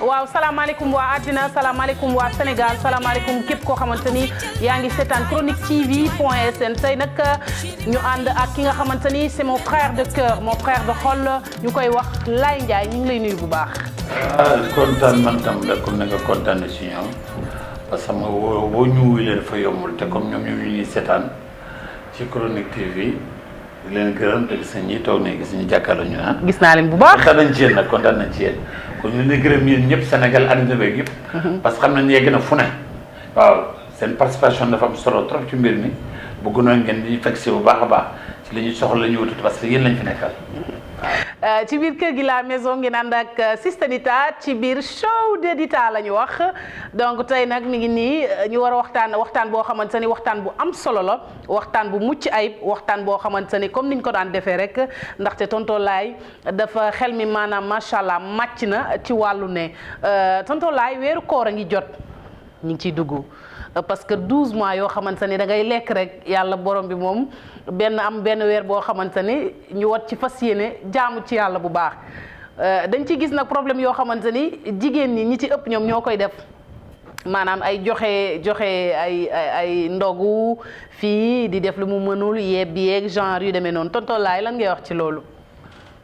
waaw salaamaaleykum waa àddina salaamaaleykum waa Sénégal salaamaaleykum képp koo xamante ni yaa ngi seetaan Chronique TV point sn tey nag ñu ànd ak ki nga xamante ni c'est mon frère de cœur mon frère de xol ñu koy wax Laye Ndiaye ñu ngi lay nuyu bu baax. kontaan man tam la comme na nga kontaan si ñoom parce que ma woo ñu wuy leen fa yombul te comme ñoom ñu ñuy seetaan ci Chronique TV di leen gërëm te gis nañ ñi toog ne gis ñu jàkkaarloo ñu ah. gis naa leen bu baax kontaan nañ ci yéen nag kontaan nañ ci yéen. kon ñu ne gërëm yéen ñëpp Sénégal àddina beeg yëpp. parce que xam nañ yegg na fu ne. waaw seen participation dafa am solo trop ci mbir mi bëgg naa ngeen di fekk si bu baax a baax ci li ñuy soxla la ñu wutut parce que yéen lañ fi nekkal. ci biir kër gi la maison ngeen ànd ak Sista Dita ci biir show de Dita la ñu wax donc tey nag mi ngi nii ñu war a waxtaan boo xamante ni waxtaan bu am solo la waxtaan bu mucc ayib waxtaan boo xamante ni comme niñ ko daan defee rek ndaxte tonton Laye dafa xel mi maanaam macha allah màcc na ci wàllu ne tonton Laye weeru koor a ngi jot ñu ngi ciy dugg parce que 12 mois yoo xamante ni da ngay lekk rek yàlla borom bi moom benn weer boo xamante ni ñu wat ci fas yéene jaamu ci yàlla bu baax dañ ci gis nag problème yoo xamante ni jigéen ñi ci ëpp ñoom ñoo koy def maanaam ay joxe ay ndogu fii di def lu mu mënul yeeg genre yu demee noonu tonton Laye lan ngay wax ci loolu.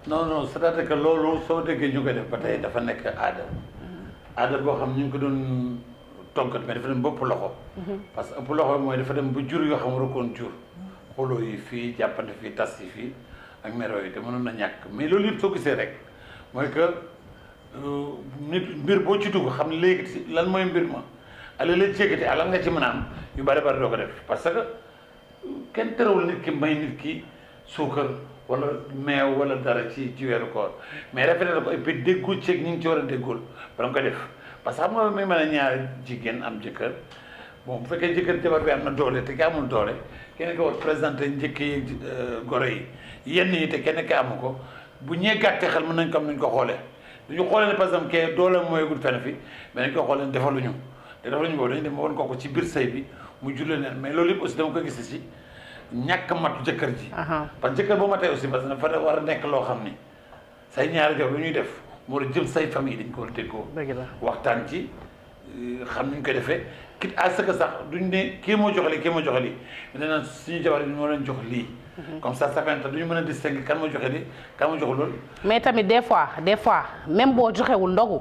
non c'est-à-dire que loolu soo déggee ñu koy def ba tey dafa nekk aada boo xam ñu ngi ko doon tonkat mais dafa dem ba ëpp loxo. parce que ëpp loxo mooy dafa dem ba jur yoo xam warukoon jur. xoloo yi fii jàppante fii tas yi fii ak mero yi te mënoon na ñàkk mais loolu yëpp soo gisee rek mooy que nit mbir boo ci dugg xam ne léegi lan mooy mbir ma ala la jéggate ala nga ci mën a am yu bari doo ko def parce que kenn terewul nit ki may nit ki suukar wala meew wala dara ci weeru koor mais rafetlu ko et puis déggoo ceeg ñi ngi ci war a déggool ba nga ko def parce que xam nga may mën a ñaari jigéen am jëkkër bon bu fekkee jëkkër jabar bi am na doole te ki amul doole kenn ko war présenté njëkk yi goro yi yenn yi te kenn ki amu ko bu ñee gàttee xel mën nañ ko am nañ ko xoolee duñu xoolee ne par exemple kee doole mooyegul fenn fi mais nañ ko xoolee ne defaluñu te defaluñu boobu dañu dem woon ko ci biir sëy bi mu julle neen mais loolu yëpp aussi dama ko gis ci ñàkk matu jëkkër ji parce que jëkkër boo matee aussi parce que dafa war a nekk loo xam ni say ñaari jabar lu ñuy def moo war a jëm say famille dañ ko war a déggoo waxtaan ci xam nuñ koy defee quitte à ce que sax duñ ne kii moo joxe lii kii moo joxe lii nee na suñu jabar yi moo leen jox lii comme ça fait duñu mën a distinguer kan moo joxe lii kan moo joxe loolu mais tamit des fois même boo joxewul ndogu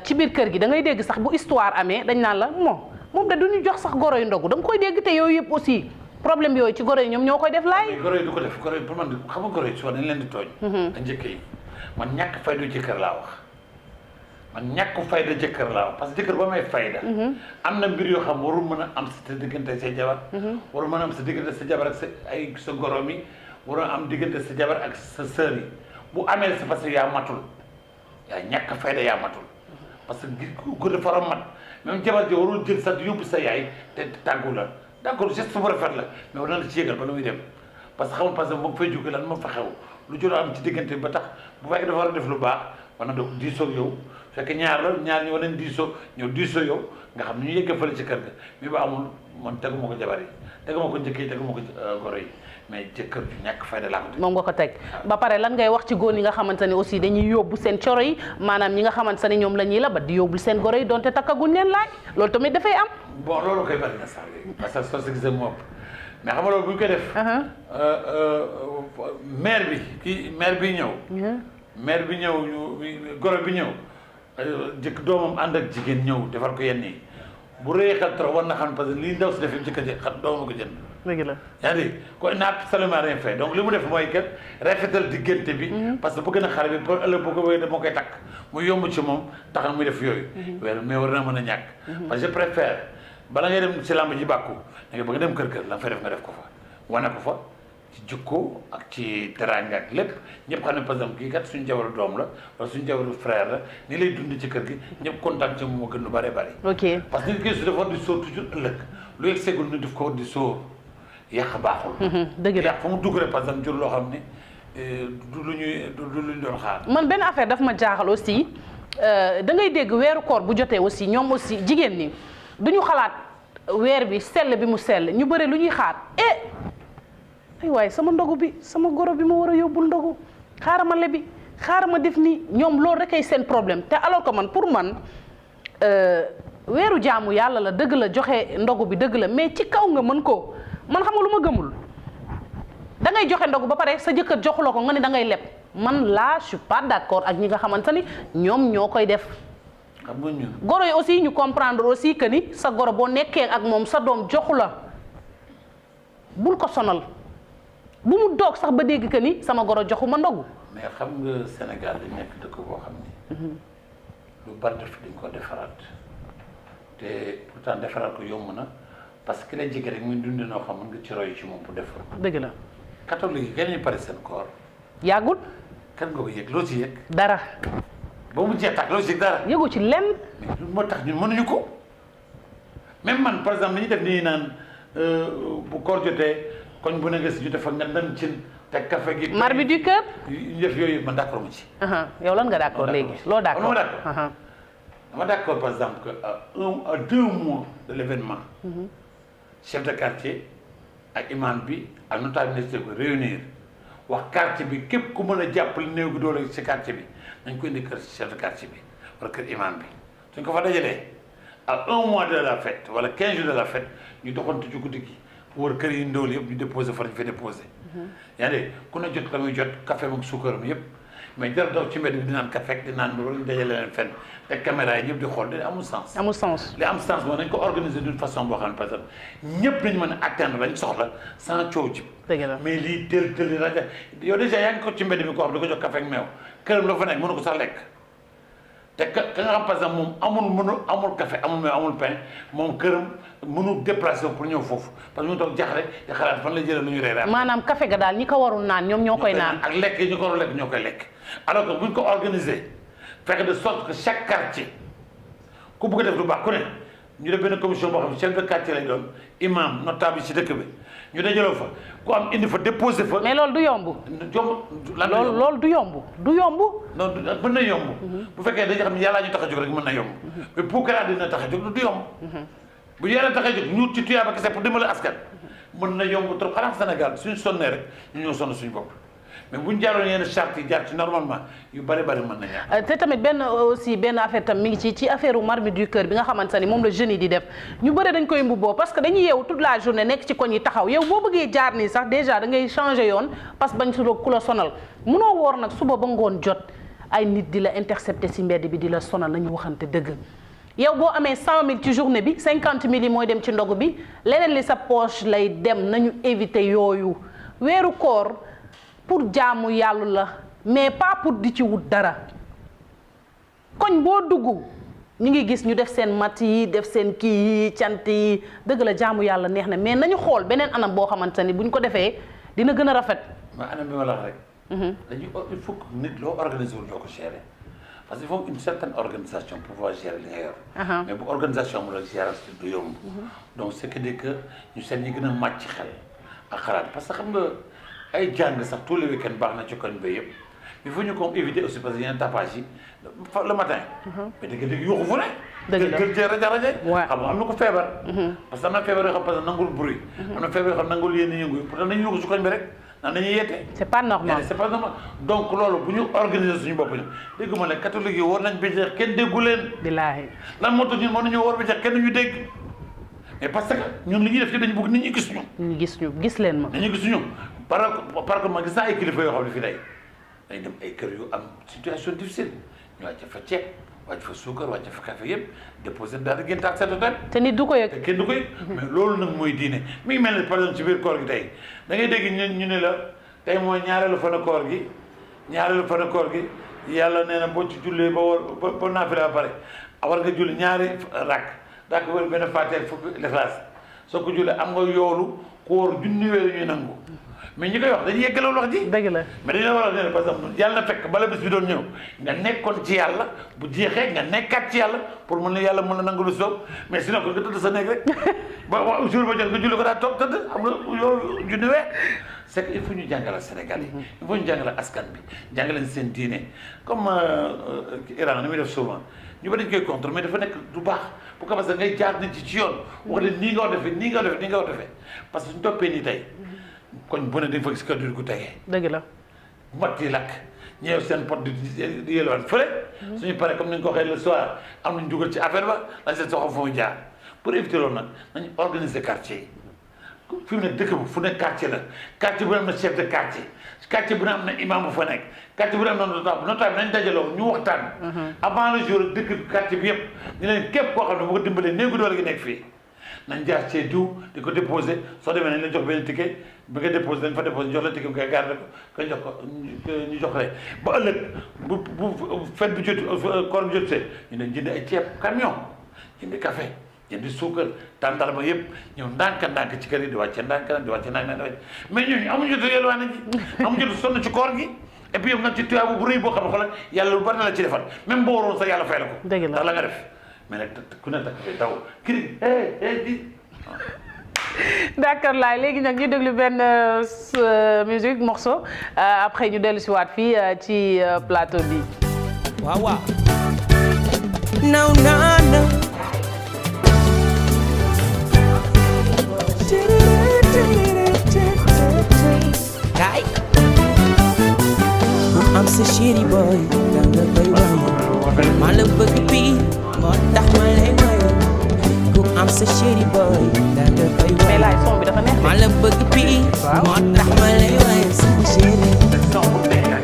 ci biir kër gi da ngay dégg sax bu histoire amee dañ naan la moom da duñu jox sax goro yu ndogu da nga koy dégg te yooyu yëpp aussi problème yooyu ci goro yi ñoom ñoo koy def Laay goro yi du ko def goro yi pour man xam nga goro yi souvent dañ leen di tooñ a njëkk yi man ñàkk faydu jëkkër laa wax man ñàkk fayda jëkkër laa wax parce que jëkkër ba may fayda am na mbir yoo xam warul mën a am sa diggante say jabar warul mën a am sa diggante sa jabar ak sa goro mi warul am diggante sa jabar ak sa sœur yi bu amee sa parce que yaa matul yaa ñàkk fayda yaa matul parce que góor dafa war a mat même jabar ji warul jël sax yóbbu sa yaay te tàggu la d'accord geste bu rafet la mais war na la ci yëgal ba la muy dem parce que xamul parce que moom fay jóge lan moo fa xew lu jot am ci diggante ba tax bu fekkee dafa war a def lu baax war na do diisoo yow fekk ñaar ñi war nañ diisoo ñëw diisoo yow nga xam ne ñu yëgg fële ci kër ga mais ba amul man teguma ko jabar yi teguma ko njëkk yi teguma ko goro yi mais jëkkër ju ñàkk fayda laa ko teg moom nga ko teg ba pare lan ngay wax ci góor ñi nga xamante ne aussi dañuy yóbbu seen coro yi maanaam ñi nga xamante ne ñoom la ñuy la ba di yóbbul seen goro yi donte takkaguñ leen Laay loolu tamit dafay am bon loolu koy bari na sax parce que soo si gisee moom mais xam nga loolu bu ñu koy def maire bi ñëw goro bi ñëw jëkk doomam ànd ak jigéen ñëw defar ko yenn yi bu rëy xel trop war na xam parce que lii ndaw si def yëpp jëkk xam doomam ko jënd dëgg la yaa ngi ko n'a absolument rien fait donc li mu def mooy kat rafetal diggante bi parce que bëgg na xale bi pour ëllëg bu ko wéy moo koy takk mu yomb ci moom tax na muy def yooyu mais war na mën a ñàkk parce que je préfère bala ngay dem ci làmb ji bàkku da nga bëgg dem kër la nga fay def nga def ko fa wane ko fa ci jikko ak ci teraanga ak lépp ñëpp xam ne par exemple kii kat suñu jabaru doom la wala suñu jabaru frère la ni lay dund ci kër gi ñëpp kontaan ci moom moo gën lu bëree bëri ok parce que nit ki su dafa war di sóor toujours ëllëg lu yegg seegul ni daf ko war di sóor yàq baaxul dëgg la yàq fa mu dugg rek par exemple jur loo xam ne du lu ñu doon xaar man benn affaire daf ma jaaxal aussi da ngay dégg weeru koor bu jotee aussi ñoom aussi jigéen ñi duñu xalaat weer bi sell bi mu sell ñu bëri lu ñuy xaar ay waaye sama ndogu bi sama goro bi ma war a yóbbul ndogu xaaral ma lebi xaaral ma def ni ñoom loolu rek ay seen problème te alors que man pour man weeru jaamu yàlla la dëgg la joxe ndogu bi dëgg la mais ci kaw nga mën ko man xam nga lu ma gëmul da ngay joxe ndogu ba pare sa jëkkër joxuloo ko nga ne da ngay leb man là je suis pas d'accord ak ñi nga xamante ni ñoom ñoo koy def. xam nga ñun goro yi aussi ñu comprendre aussi que ni sa goro boo nekkee ak moom sa doom joxu la bul ko sonal bu mu doog sax ba dégg que ni sama goro joxu ma ndogu. mais xam nga Sénégal dañ nekk dëkk boo xam ni. lu bari def dañ ko defaraat te pourtant defaraat ko yomb na parce que ki la jege rek muy dund noo xam mën nga ci roy ci moom pour defar. dëgg la. catholique yi gën ñu pare seen koor. yàggul. kan nga ko yëg loo ci yëg. dara. ba mu jeex tàkk loo ci yëg dara. yëgu ci lenn. mais moo tax ñun mënuñu ko même man par exemple dañuy def nii naan bu koor jotee koñ bu ne nga si jotee fa nga dem cin te café gi. marmite du cœur. ñu def yooyu man d'accord mu ci. yow lan nga d'accord léegi loo d'accord. dama d'accord par exemple que à 2 mois de l'événement. chef de quartier ak imam bi ak notable ministre ko réunir wax quartier bi képp ku mën a jàppale néew gi doole ci quartier bi nañ ko indi kër chef de quartier bi wala kër imam bi suñ ko fa dajalee à 1 mois de la fête wala 15 jours de la fête ñu doxantu ci guddi gi wër kër yi ndóol yëpp ñu déposé fa ñu fa déposé. yaa ngi dégg ku ne jot la muy jot café ak suukaram yëpp mais jar daw ci mbedd bi di naan café di naan loolu ñu dajale leen fenn te caméra yi ñëpp di xool amul sens. amul sens li am sens mooy nañ ko organiser d'une façon boo xam ne parce que ñëpp nañ mën a atteindre lañ soxla sans coow ji. dëgg la mais lii teel rajo yow déjà yaa ngi ko ci mbedd bi ko xam di ko jox café ak meew këram la fa nekk mënu ko sax lekk te ka nga xam par exemple moom amul café amul meew amul pain moom këram mënu déplacer pour ñëw foofu parce que mu toog jaxle di xalaat fan la jëlee lu ñu reer. maanaam café ga daal ñi ko warul naan ñoom ñoo koy naan. ak lekk yi ñu ko warul lekk ñoo koy lekk alors que buñ ko organiser fekk de sorte que chaque quartier ku bëgg a def lu baax ku ne ñu def benn commission boo xam ne chef de quartier lay doon imam notable ci dëkk bi ñu dajaloo fa ku am indi fa déposé fa. mais loolu du yomb. lan loolu du yomb du yomb. non mën na yomb. bu fekkee dañu xam ne yàllaa ñu tax a jóg rek mën na yomb. mais pour que dina tax a jóg du yomb. bu yàlla tax a jóg ñu ci tuyaaba kese pour dimbali askan. mën na yomb trop xanaa Sénégal suñu sonnee rek ñu ñoo sonn suñu bopp. mais bu ñu jaaroon yenn charte yi jaar ci normalement yu bari mën na ñàkk. te tamit benn affaire tam mi ngi ci affaire marmite du cœur bi nga xamante ni moom la jeunes yi di def ñu bëri dañ koy mbubboo parce que dañuy yeewu toute la journée nekk ci koñ yi taxaw yow boo bëggee jaar nii sax déjà da ngay changer yoon parce que bañ su ku la sonal munoo woor nag suba ba ngoon jot ay nit di la intercepter ci mbedd bi di la sonal nañu waxante dëgg. yow boo amee 100000 ci journée bi 50000 yi mooy dem ci ndogu bi leneen li sa poche lay dem nañu éviter yooyu weeru koor. pour jaamu yàlla la mais pas pour di ci wut dara koñ boo dugg ñu ngi gis ñu def seen mat yi def seen kii yi cant yi dëgg la jaamu yàlla neex na mais nañu xool beneen anam boo xamante ni bu ñu ko defee dina gën a rafet. ma anam bi ma la wax rek. dañuy il faut que nit loo organiser wul doo ko gérer parce que il faut une certaine organisation pour pouvoir gérer li nga yor. mais bu organisation mu la gérer du yomb. donc c'est que dès que ñu seen ñi gën a màcc xel ak xalaat parce que xam nga. ay jàng sax tous les week-ends baax na ci koñ ba yëpp il faut ñu ko éviter aussi parce que yeneen tapage yi le matin. mais dëgg-dëgg yuuxu fu ne. dëgg la gën cee rajo. xam nga am na ko feebar. parce que am na feebar yoo xam parce que nangul bruit. am na feebar yoo xam nangul yenn yëngu yi pourtant dañuy yuuxu ci koñ bi rek naan dañuy yeete. c'est pas normal c'est pas normal donc loolu bu ñu organiser suñu bopp ñu dégg ma ne catholique yi war nañ ba jeex kenn déggu leen. billaahi lan moo tax ñun mën nañoo war ba jeex kenn ñu dégg. mais parce que ñun li ñuy def ci dañu bëgg nit ñi gis ñu. gis leen ma. nañu gis ñu par contre ma gis naa ay kilifa yoo xam ne fii day dañ dem ay kër yu am situation difficile ñu wàcc fa ceeb wàcc fa suukar wàcc fa café yëpp déposé daal di génn taal seen hôtel. te nit du ko yëg. te kenn du ko yëg. mais loolu nag mooy diine mi ngi mel ne par exemple ci biir koor gi tey da ngay dégg ñu ne la tey mooy ñaareelu fan koor gi yàlla nee na boo ci jullee ba naafila ba pare war nga julli ñaari rakk daa ko wër benn fàtteel fukki lixlaas soo ko jullee am nga yoolu koor junni weer ñuy nangu mais ñi koy wax dañuy yeggaloon wax ji. dëgg la mais dañu la war a ne par exemple yàlla na fekk bala bis bi doon ñëw nga nekkoon ci yàlla bu jeexee nga nekkaat ci yàlla pour mën na yàlla mën na nangu lu soob mais sinon ko nga tëdd sa nekk rek ba jour ba jot nga julli ko daa toog tëdd xam nga yoolu junni weer c'est que il faut ñu jàngale Sénégal yi il faut ñu jàngale askan bi jàngale seen diine comme Iran ni muy def souvent ñu ba dañ koy contre mais dafa nekk du baax bu ko parce que ngay jaar nit ci yoon wax leen nii nga war defee nii nga war defee nii nga war defee parce que suñu toppee nii tey koñ bu ne dañ fa gis kër gu tegee dëgg la mott yi lakk ñëw seen pot di yelwaan fële suñu paree comme ni nga ko waxee le soir am nañ dugal ci affaire ba lañ seen soxla foofu jaar pour éviter loolu nag nañu organiser quartier yi fi mu ne dëkk bu fu ne quartier la quartier bu ne am na chef de quartier bu ne am na imam bu fa nekk quartier bu ne am na notable nañ dajaloo ñu waxtaan avant le jour dëkk quartier bi yëpp ñu leen képp koo xam ne bu ko dimbalee néegu doole gi nekk fii nañ jaar cee diw di ko déposé soo demee nañ la jox benn ticket bi nga déposé dañ fa déposé jox la ticket bi nga garde ko nga jox ko ñu jox rek ba ëllëg bu fête bi jot koor bi jotee ñu ne jënd ay ceeb camion jënd café jënd suukar tàndarma yëpp ñëw ndànk ci kër yi di wàcce ndànk di wàcce mais ñooñu amuñu jot yelwaane ji amuñu jot sonn ci koor gi et puis yow nga ci tuyaaba bu rëy boo xam ne xoolal yàlla lu bari na la ci defal même boo waroon sax yàlla fay la ko ndax la nga def mais nag ku ne takk fay daw kii di d'accord laay léegi nag ñu déglu benn musique morceau après ñu dellu si waat fii ci plateau bi waaw no kay am sa chéri boy danga koy waay ma la bëgg bi moo tax ma lay waay ku am sa chéri boy danga koy waay mais laay son bi dafa neex ma la bëgg bi moo tax ma lay waay sama chéri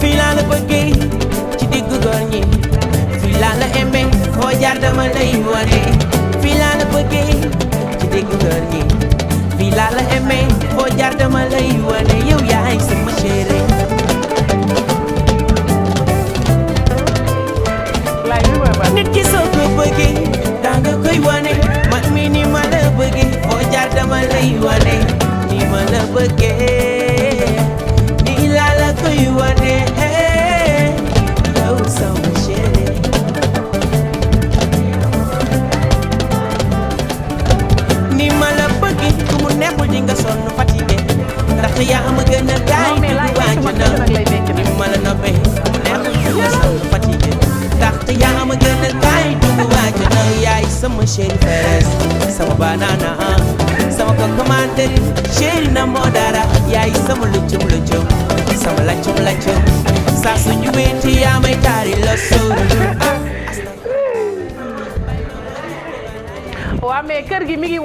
fii laa la bëggee ci diggu góor ñi fii laa la aimé foo jaar dama lay wane fii laa la bëggee ci diggu góor ñi fii laa la aimé foo jaar dama lay wane yow yaay sama chéri nit ki soo ko bëggee danga koy wane man mi ni ma la bëggee foo jaar dama lay wane ni ma la bëggee ni laa la koy wane yow sama chéri ni ma la bëggee ku mu neexul di nga sonn fatigué ndaxte yaa ma gën a gaay di wàcc na ni ma la noppee neexul di nga sonn fatigué ndaxte yaa ma gën a gaay di wàcc na yaay sama chéri feres sama banana sama cocomanter chéri na moo dara yaay sama luccum sama laccum saa suñu wéeti yaa may taari la sóor waaw mais kër gi mi ngi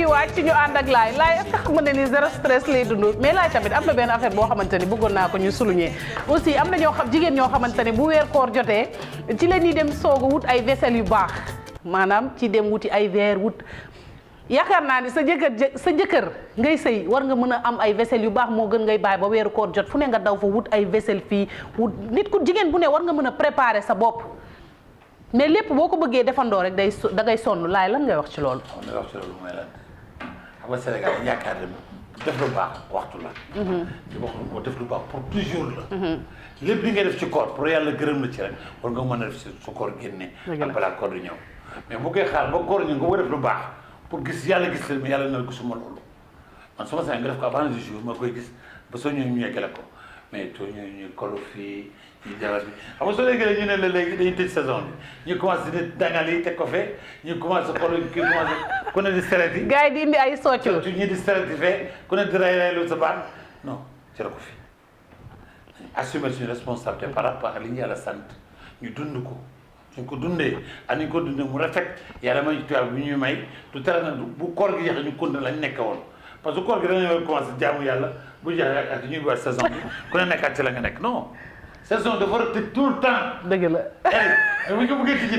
wàcc ñu ànd ak laay est-ce que xam nga ni zéro stress lay dund mais laay tamit am na benn affaire boo xamante ni bëggoon naa ko ñu souligner aussi am na ñoo xam jigéen ñoo xamante ni bu weer koor jotee ci la ñuy dem soog a wut ay vaisselle yu baax maanaam ci dem wuti ay verre wut yaakaar naa ni sa jëkkër ngay sëy war nga mën a am ay vaisselle yu baax moo gën ngay bàyyi ba weeru koor jot fu ne nga daw fa wut ay vaisselle fii wut nit ku jigéen bu ne war nga mën a préparer sa bopp mais lépp boo ko bëggee defandoo rek da ngay sonn laay lan ngay wax ci loolu. li ngay wax ci loolu mooy lan xam nga Sénégal yaakaar ne def lu baax waxtu la. di wax lu def lu baax pour toujours la. lépp li ngay def ci koor pour yàlla gërëm la ci rek war nga mën a def su koor génne. ak balaa koor di ñëw mais bu koy xaar ba koor ñu nga war a def lu baax pour gis yàlla gis la mais yàlla na gisuma loolu man su ma sañ nga def ko avant le jour ma koy gis ba soo ñëwee ñu yeggale ko mais too ñëwee ñu kolo fii. ñu jaral bi xam nga soo léegi ñu ne la léegi dañuy tëj saison bi ñu commencé di dangal yi teg ko fee ñu commencé xool kii commencé ku ne di seret yi. gars yi di indi ay soccu. ñi di seret yi fee ku ne di ray lu sa baat non jël ko fi assumer suñu responsabilité par rapport ak li ñu yàlla sant ñu dund ko suñ ko dundee ak ni ñu ko dundee mu rafet yàlla may tuyaab bi ñuy may du tere na bu koor gi jeexee ñu continuer lañ nekk woon parce que koor gi dañoo commencé jaamu yàlla bu jeexee ak ñuy war saison bi ku ne nekkaat ci la nga nekk non. saison dafa war a tëj tout le temps. dëgg la.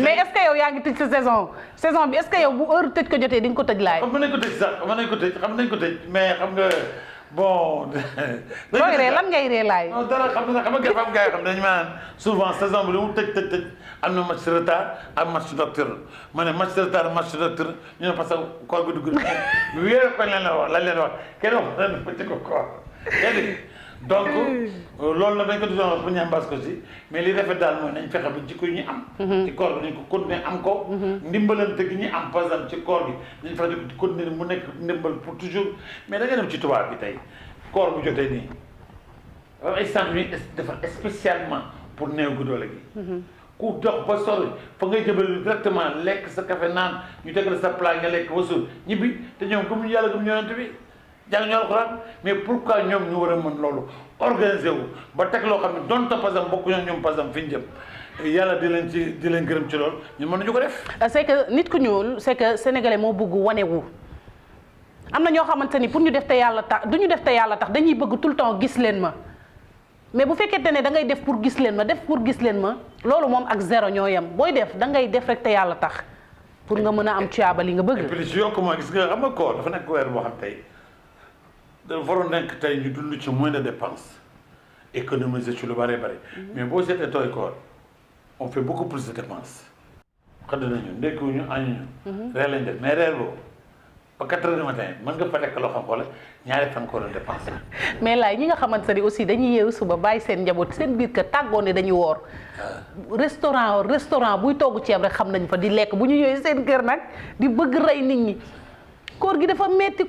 mais est-ce que yow yaa ngi tëj sa saison bi est-ce que yow bu heure tëj ko jotee di nga ko tëj laay. mën nañ ko tëj sax xam nañ ko tëj mais xam nga bon. looy ree lan ngay ree laay. non dara xam nga gars yi xam dañu maanaam souvent saison bi lu mu tëj am na match retard ak match nocturne ma ne match retard match nocturne ñu ne parce que koor bi dugg wéer ko lañ leen wax kenn wax na ne ci ko koor donc loolu nag dañ ko doon pour ñambaas ko si mais li rafet daal mooy nañ fexe ba jikko yi ñu am. ci koor bi nañ ko continuer am ko. ndimbalante gi ñu am par exemple ci koor gi nañ fexe di continuer mu nekk ndimbal pour toujours mais da nga dem ci tubaab bi tey koor bu jotee nii ay centre yu defar spécialement pour néew gu doole gi. ku dox ba sori fa ngay jëbal directement lekk sa café naan ñu tegal sa plat nga lekk ba suur ñibbi te ñoom gëmuñu yàlla gëmuñu yonent bi jàng ñu alxuraan mais pourquoi ñoom ñu war a mën loolu organiser wu ba teg loo xam ne doon ta pasam bokk ñoom pasam fi ñu jëm yàlla di leen gërëm ci loolu ñun mën nañu ko def. c'est que nit ku ñuul c'est que sénégalais moo bëgg wane wu am na ñoo xamante ni pour ñu def te yàlla tax du ñu def te yàlla tax dañuy bëgg tout le temps gis leen ma mais bu fekkente ne da ngay def pour gis leen ma def pour gis leen ma loolu moom ak zéro ñoo yem booy def da ngay def rek te yàlla tax pour nga mën a am tuyaaba li nga bëgg. et puis si yokku ma gis nga xam nga koor dafa nekk weer boo xam tey dafa waroon nekk tey ñu dund ci moins de dépenses économiser ci lu bari bari mais boo seetee tooy koor on fait beaucoup plus de dépenses. xëdd nañu ndekkiwuñu añuñu. reer lañ def mais reer boobu ba 4 heures du matin mën nga fa lekk loo xam xoolal ñaari fan ko doon dépense. mais laay ñi nga xamante ne aussi dañuy yeewu suba bàyyi seen njaboot seen biir kër tàggoo ne dañuy woor. restaurant buy togg ceeb rek xam nañ fa di lekk bu ñu ñëwee seen kër nag di bëgg rey nit ñi koor gi dafa metti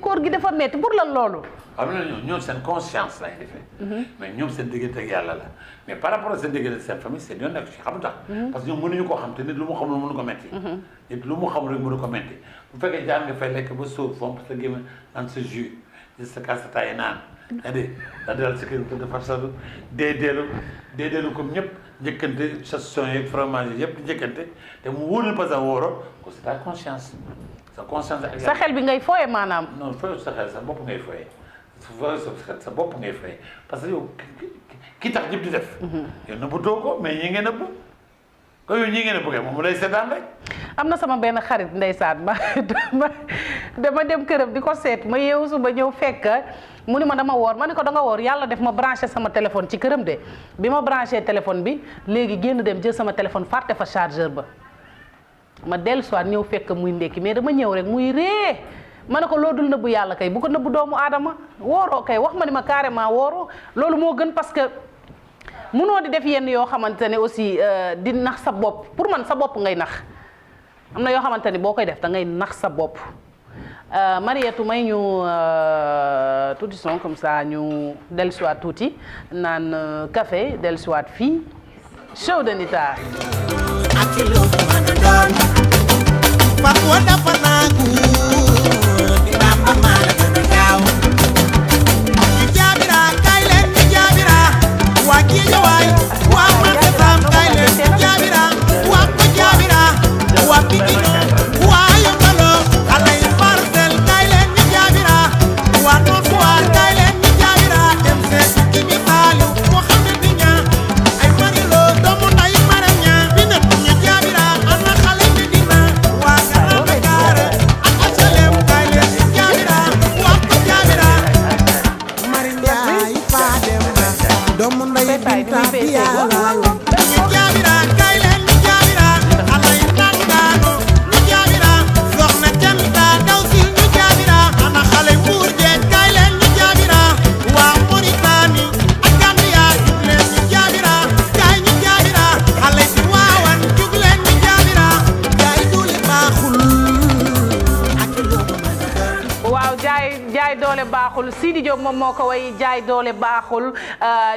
pour lan loolu. xam na ñoom seen conscience lañ defee. mais ñoom seen diggante ak yàlla la mais par rapport ak seen diggante ak seen famille seen yoon nekk ci xam tax. parce que ñoom mënuñu koo xam te nit lu mu xamul mënu ko metti. nit lu mu xam rek mënu ko metti bu fekkee jaar nga fay lekk ba sóor fomp sa gémmiñ naan sa jus di sa kaas taay naan. c'est-à-dire daal di daal sécurité de farce déedéelu comme ñëpp njëkkante saucisson yeeg fromage yi yëpp di njëkkante te mu wóor na parce que wóoroo ko c'est ta conscience. sa conscience ak sa xel bi ngay fooye maanaam. non fooy sa xel sa bopp ngay fooye. sa bopp ngay fay parce que yow ki tax ñëpp di def. yow nëbbatoo ko mais ñi ngeen nëbb ko yow ñi ngeen nëbb kay moom lay seetaan rek. am na sama benn xarit ndeysaan dama dem këram di ko seet ma yeewu suba ñëw fekk mu ni ma dama woor ma ni ko da nga woor yàlla def ma branché sama téléphone ci këram de bi ma branché téléphone bi léegi génn dem jël sama téléphone fàtte fa chargeur ba ma dellu soit ñëw fekk muy ndekki mais dama ñëw rek muy ree ma ne ko loo dul nëbbu yàlla kay bu ko nëbbu doomu aadama wooroo kay wax ma ni ma carrément wooroo loolu moo gën parce que munoo di def yenn yoo xamante ne aussi di nax sa bopp pour man sa bopp ngay nax am na yoo xamante ni boo koy def da ngay nax sa bopp Marietou may ñu tuuti son comme ça ñu dellusiwaat tuuti naan café dellusiwaat fii show de Nita. Sidi Diop moom moo ko way jaay doole baaxul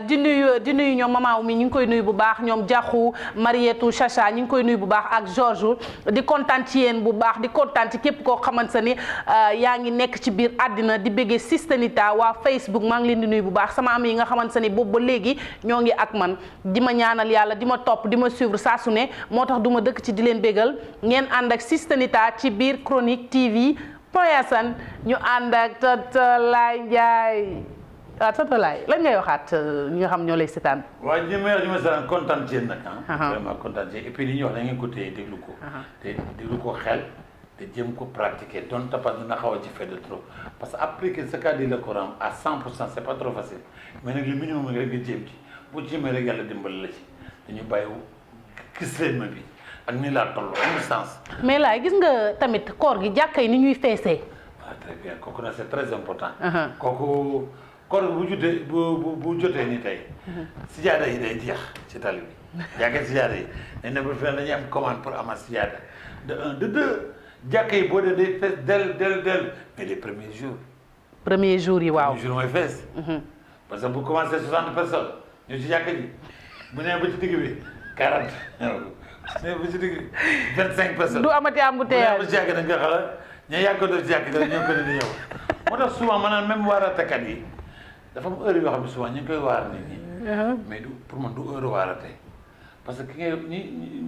di nuyu ñoom mamaaw mi ñu ngi koy nuyu bu baax ñoom Jaxu Marietou Chacha ñu ngi koy nuyu bu baax ak Georges di kontaan ci yéen bu baax di kontaan ci képp koo xamante ni yaa ngi nekk ci biir àddina di bëggee Sista Nita waa Facebook maa ngi leen di nuyu bu baax sama am yi nga xamante ni boobu ba léegi ñoo ngi ak man di ma ñaanal yàlla di ma topp di ma suivre saa su ne moo tax du ma dëkk ci di leen bégal ngeen ànd ak Sista Nita ci biir Chronique TV Poyasan ñu ànd ak Totolaay Njaay Totolaay lan ngay waxaat ñi nga xam ñoo lay seetaan. waaw ñi may seetaan kontaan ci yéen nag vraiment kontaan ci et puis li ñuy wax da ngeen ko téye déglu ko. te déglu ko xel te jéem ko pratiquer doon tapas dina xaw a ci fait de trop parce que appliquer ce qu'a dit le Coran à 100% c'est pas trop facile mais nag le minimum rek nga jéem ci bu jéemee rek yàlla dimbali la ci dañu bàyyi gis leen ma bi. ak ni laa toll amul sens. mais laay gis nga tamit koor gi jàkka yi ni ñuy feesee. ah très bien kooku nag c'est très important. kooku koor gi bu jotee ni tey. sijaada yi day jeex ci tali bi. jàkka sijaada yi dañ ne ba fii dañuy am commande pour amaat sijaada de un de deux jàkka yi boo dee day fees del mais les premiers jours. premiers jours yi waaw. premiers jours mooy fees. parce que bu commencé 60 personnes ñu ci jàkka ji bu nee ba ci digg bi 40. mais bu ci digg 25 personnes. du amati embouteillage. bu dee jàkk da nga xala ña yàgg def jàkk da ñoo ko di ñëw moo tax souvent maanaam même waaraatekat yi dafa am heure yoo xam ne souvent ñu ngi koy waar nit ñi. mais du pour man du heure waarate parce que ki nga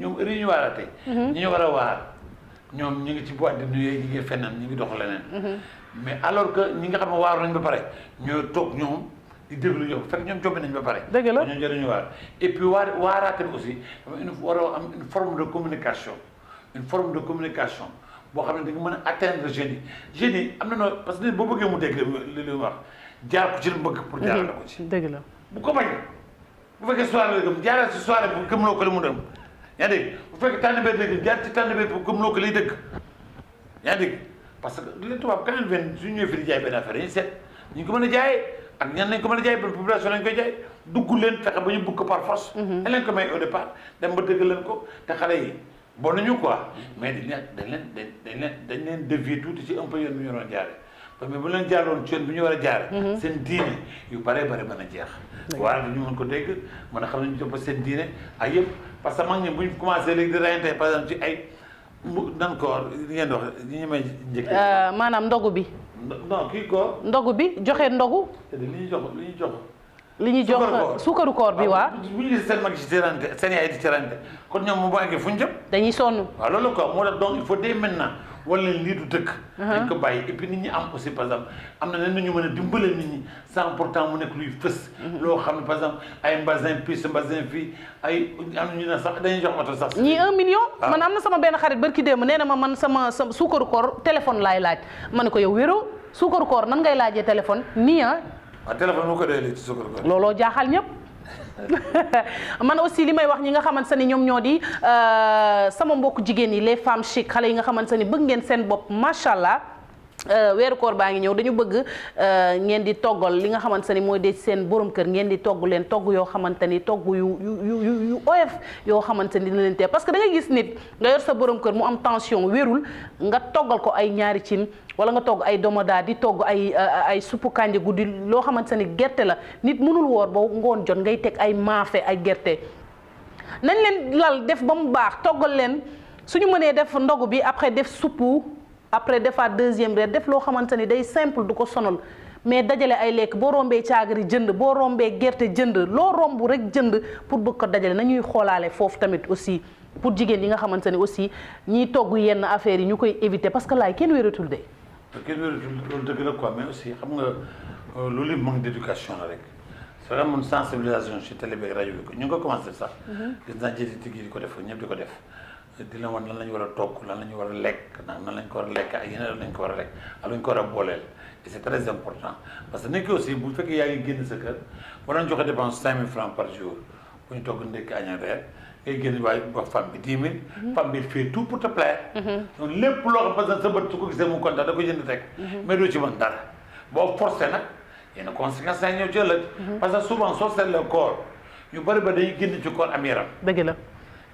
ñoom heure yi ñu waarate. ñi ñu war a waar ñoom ñu ngi ci boîte de nuit ñu ngi feneen ñu ngi dox leneen. mais alors que ñi nga xam ne waaru nañ ba pare ñoo toog ñoom di déglu yow fekk ñoom jombi nañ ba pare. dëgg la ñoo jëriñu waar et puis waaraate bi aussi war a am une forme de communication boo xam ne da nga mën a atteindre jeunes yi am na noo parce que nit boo bëggee mu dégg li wax jaar ko ci li mu bëgg pour jaarale ko ci. dëgg la bu ko bañ bu fekkee soirée la gëm jaaral si soirée bu gëmloo ko li mu dem yaa dégg bu fekkee tànn bee dégg jaar ci tànn bee pour gëmloo ko liy dëgg yaa dégg parce que li tubaab quand même suñu ñëwee fi di jaay benn affaire dañuy seet ñu ko mën a jaayee ak ñan nañ ko mën a jaay benn population lañ koy jaay dugg leen fexe ba ñu bugg ko par force. dañ leen ko may au départ dem ba dëgg leen ko te xale yi bon nañu quoi mais dañ leen dévier tuuti ci un peu yoon bi ñu doon jaare parce que bu leen jaaroon ci yoon bi ñu war a jaare seen diine yu bare bare mën a jeex waaye ñu mën ko dégg mën a xam ne ñu topp seen diine ak yëpp parce que mag ñi bu ñu commencé léegi di reyante par exemple ci ay nan ko li ngeen di wax ñu may njëkk maanaam ndogu bi non kii ko ndogu bi joxe ndogu li ñuy jox suukaru koor bi waa bu ñu gis seen mag ci terante seen yaay di terante kon ñoom moom bu eggee fu ñu jëm dañuy sonn waaw loolu quoi moo tax donc il faut dès maintenant wala leen lii du dëkk dañ ko bàyyi et puis nit ñi am aussi par exemple am na nen nañu mën a dimbale nit ñi sans pourtant mu nekk luy fës loo xam ne par exemple ay mbasin puis mbasin fii ay am na ñu ne sax dañuy jox oto sax ñii 1 million man am na sama benn xarit barki démb nee na ma man sama suukaru koor téléphone laay laaj ma ne ko yow wéro suukaru koor nan ngay laajee téléphone nii waaw téléphone moo ko doylee ci suukaru koor looloo jaaxal ñëpp man aussi li may wax ñi nga xamante ni ñoom ñoo di sama mbokk jigéen yi les femmes chic xale yi nga xamante ni bëgg ngeen seen bopp macha allah weeru koor baa ngi ñëw dañu bëgg ngeen di toggal li nga xamante ni mooy de seen borom kër ngeen di togg leen togg yoo xamante ni togg yu oyof yoo xamante ni dina leen tee parce que da ngay gis nit nga yor sa borom kër mu am tension wérul nga toggal ko ay ñaari cin wala nga togg ay domoda di togg ay suppu kànja guddi loo xamante ni gerte la nit mënul woor ba ngoon jot ngay teg ay maafe ay gerte nañ leen lal def ba mu baax toggal leen suñu mënee def ndogu bi après def suppu après defaat deuxième reer def loo xamante ni day simple du ko sonal mais dajale ay lekk boo rombee caagari jënd boo rombee gerte jënd loo romb rek jënd pour bëgg ko dajale nañuy xoolaale foofu tamit aussi pour jigéen yi nga xamante ni aussi ñiy togg yenn affaires yi ñu koy éviter parce que laay kenn wératul de kenn wératul loolu dëgg la quoi mais aussi xam nga loolu yëpp manque d'éducation la rek c'est vraiment sensibilisation ci télé bi rajo bi ko ñu ngi ko commencé sax gis naa jëti tiggi di ko def ñëpp di ko def di la wan lan la ñu war a togg lan la ñu war a lekk nan lañ ko war a lekk ak yeneen lañ ko war a lekk ak lu ñu ko war a booleel et c'est très important parce que nekk aussi bu fekkee yaa ngi génn sa kër war nañ joxe dépense 5000 francs par jour bu ñu togg ndekki añ ak reer ngay génn waaye wax femme bi 10 000 femme bi fait tout pour te plaire donc lépp loo xam parce que sa bët su ko gisee mu kontaan da ko jënd teg mais doo ci mën dara boo forcé nag yenn conséquences yaa ñëw ci ëllëg parce que souvent soo seetlee koor ñu bëri ba dañuy génn ci koor am yaram dëgg la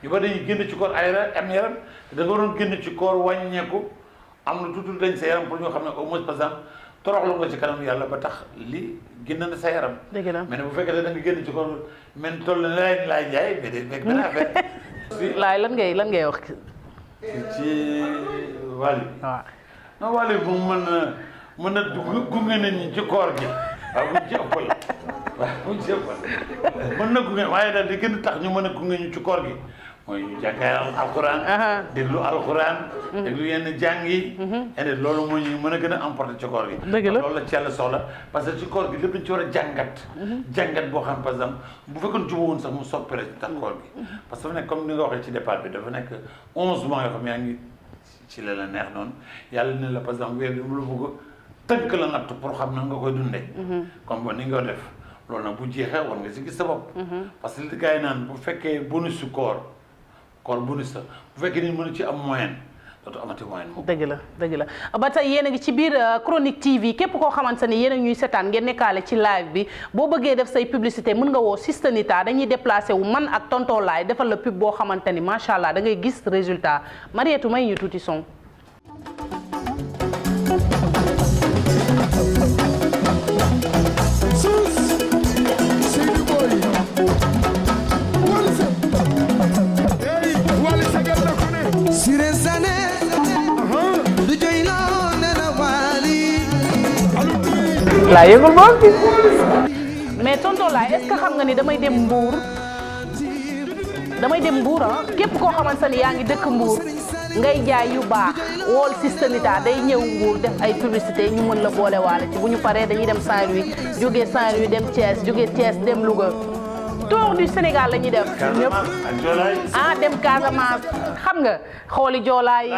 ñu ba dañuy génn ci koor ay am yaram da nga waroon génn ci koor wàññeeku am na tuuti dañ sa yaram pour ñu xam ne au moins par exemple toroxlu nga ci kanam yàlla ba tax li génn na sa yaram. dëgg la mais bu fekkee da nga génn ci koor men toll na laay jaay mais day fekk benn affaire. laay lan ngay wax. ci wàll yi. waaw non wàll yi moom mën na gunge nit ñi ci koor gi waaw buñ ci ëppal waaw buñ ci ëppal mën na gunge waaye daal di gën a tax ñu mën a gunge ñu ci koor gi mooy ñu jàngay alxuraan déglu alxuraan déglu yenn jàng yi ene loolu moo ñu mën a gën a emporter ci koor gi dëgg la loolu la ci yàlla soxla parce que ci koor gi lépp dañ ci war a jàngat boo xam par exemple bu fekkoon jubawoon sax mu soppere ci tax koor gi parce que dafa nekk comme ni nga waxee ci départ bi dafa nekk 11 mois yoo xam yaa ngi ci la neex noonu yàlla ne la par exemple weer bi mu la bëgg tënk la natt pour xam na nga koy dundee comme bon ni nga def loolu nag bu jeexee war nga si gis sa bopp parce que li gars yi naan bu fekkee bonus su koor bonus la bu fekkee ni mën a ci am moyen dootu amati moyen moom dëgg la ba tey yéen a ngi ci biir Chronique TV képp koo xamante ni yéen a ñuy seetaan ngeen nekkaale ci live bi boo bëggee def say publicité mën nga woo Sister Nita dañuy déplacé wu man ak tonton Laay defal la pub boo xamante ni macha allah da ngay gis résultat Marietou may ñu tuuti son Wally laa yëgul moom mais tonton laay est-ce que xam nga ni damay dem Mbour képp koo xamante ni yaa ngi dëkk Mbour ngay jaay yu baax wool Sistanita day ñëw Mbour def ay publicité ñu mën la boole waale ci bu ñu paree dañuy dem Saint-Louis jógee Saint-Louis dem Thiès jógee Thiès dem Louga tour du Sénégal la ñuy def ñëpp dem Casamance xam nga xooli joolaay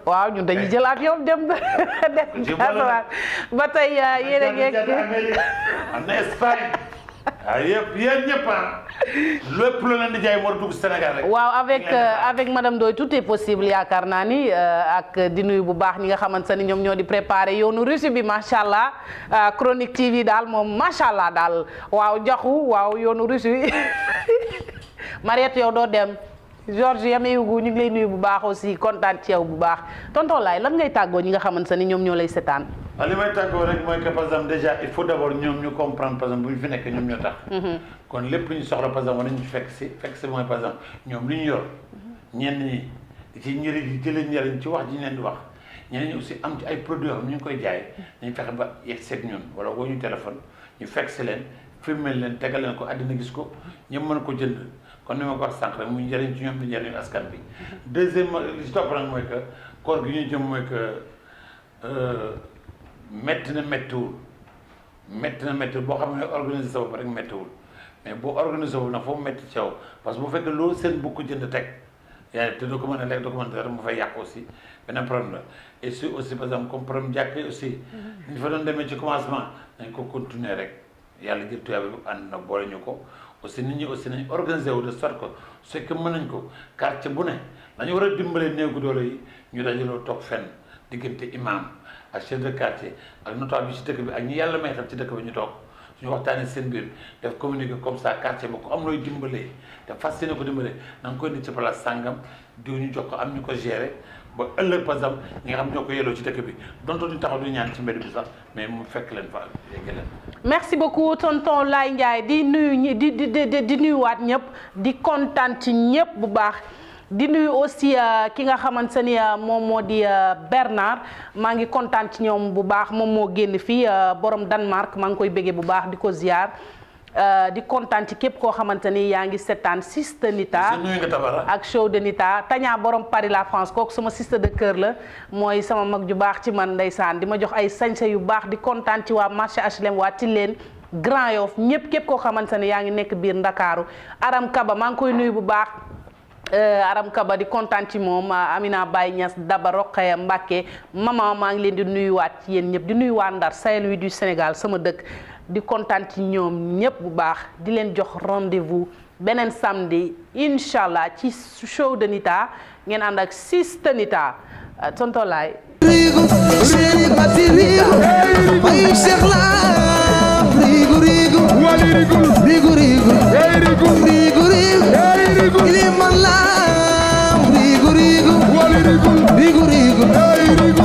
waaw ñun dañuy jël avion dem Casamance ba tey yéen a ngeeg am na Espagne yëpp yéen ñëpp lépp lu leen di jaay moo dugg Sénégal rek. waaw avec madame Ndoye tout est possible yaakaar naa ni ak di nuyu bu baax ñi nga xamante ne ñoom ñoo di préparé yoonu Russie bi macha allah Chronique TV daal moom macha allah daal waaw jaxu waaw yoonu Russie Mariette yow doo dem Georges Yameyugu ñu ngi lay nuyu bu baax aussi kontaan ci yow bu baax tonton Laye lan ngay tàggoo ñi nga xamante ne ñoom ñoo lay setaan. waaw li may tàggoo rek mooy que par exemple déjà il faut d'abord ñoom ñu comprendre par exemple bu ñu fi nekk ñoom ñoo tax. kon lépp lu ñu soxla par exemple war nañu fekk si mooy par exemple ñoom li ñu yor ñenn ñi ci njëriñ jëlee njëriñ ci wax ji ñu leen di wax ñeneen ñi aussi am ci ay produits yoo xam ñu ngi koy jaay dañu fexe ba yegg seeg ñun wala woo ñu téléphone ñu fekk si leen filmer leen tegal leen ko àddina gis ko ñoom mën ko jënd kon ni ma ko wax sànq rek muy njëriñ ci ñoom di njëriñ askan bi. deuxièmement li ci topp nag mooy que koor gi ñu jëm mooy que métti na méttiwul boo xam ne organisé sa bopp rek méttiwul mais boo organisé wul nag foofu métti ci yow parce que bu fekkee loolu seen bukk jënd teg yaa te doo ko mën a lekk doo ko mën a def mu fay yàq aussi beneen problème la et si aussi par exemple comme problème jàkk aussi ñu fa doon demee ci commencement nañ ko continuer rek yàlla jël tuyaaba bi ànd na boole ñu ko aussi nit ñi aussi nañ organisé wu de sorte que su fekkee mën nañ ko quartier bu ne dañu war a dimbalee néegu doole yi ñu dajaloo toog fenn diggante imam ak chef de quartier ak notable bi ci dëkk bi ak ñi yàlla may xam ci dëkk bi ñu toog suñu waxtaanee seen biir def communiquer comme ça quartier ba ko am looy dimbalee te fas yéene ko dimbalee na nga koy nit ci place sàngam diw ñu jox ko am ñu ko gérer ba ëllëg par exemple ñi nga xam ñoo ko yelloo ci dëkk bi donte ñu taxaw du ñaan ci mbedd bi sax mais mu fekk leen fa yegg leen. merci beaucoup tonton Laye Ndiaye di nuyu ñi di nuyuwaat ñëpp di kontaan ci ñëpp bu baax. di nuyu aussi ki nga xamante ni moom moo di Bernard maa ngi kontaan ci ñoom bu baax moom moo génn fii borom Danemark maa ngi koy béggee bu baax di ko ziar di kontaan ci képp koo xamante ni yaa ngi seetaan Sistanita ak show de Nita Tania borom Paris la France kooku sama sister de cœur la mooy sama mag ju baax ci man ndeysaan di ma jox ay sañse yu baax di kontaan ci waa marché HLM waa Tilène Grand Yoff ñëpp képp koo xamante ni yaa ngi nekk biir Ndakaaru Aram Kaba maa ngi koy nuyu bu baax Aram Kaba di kontaan ci moom Amina Baye Niass Daba Rokhaya Mbacké mama maa ngi leen di nuyuwaat ci yéen ñëpp di nuyu waa Ndar Saint-Louis du Sénégal sama dëkk di kontaan ci ñoom ñëpp bu baax di leen jox rendez-vous beneen samedi incha allah ci show de Nita ngeen ànd ak Sistanita tonton Laye Rigo, rigo, rigo, rigo, rigo, rigo, rigo, rigo,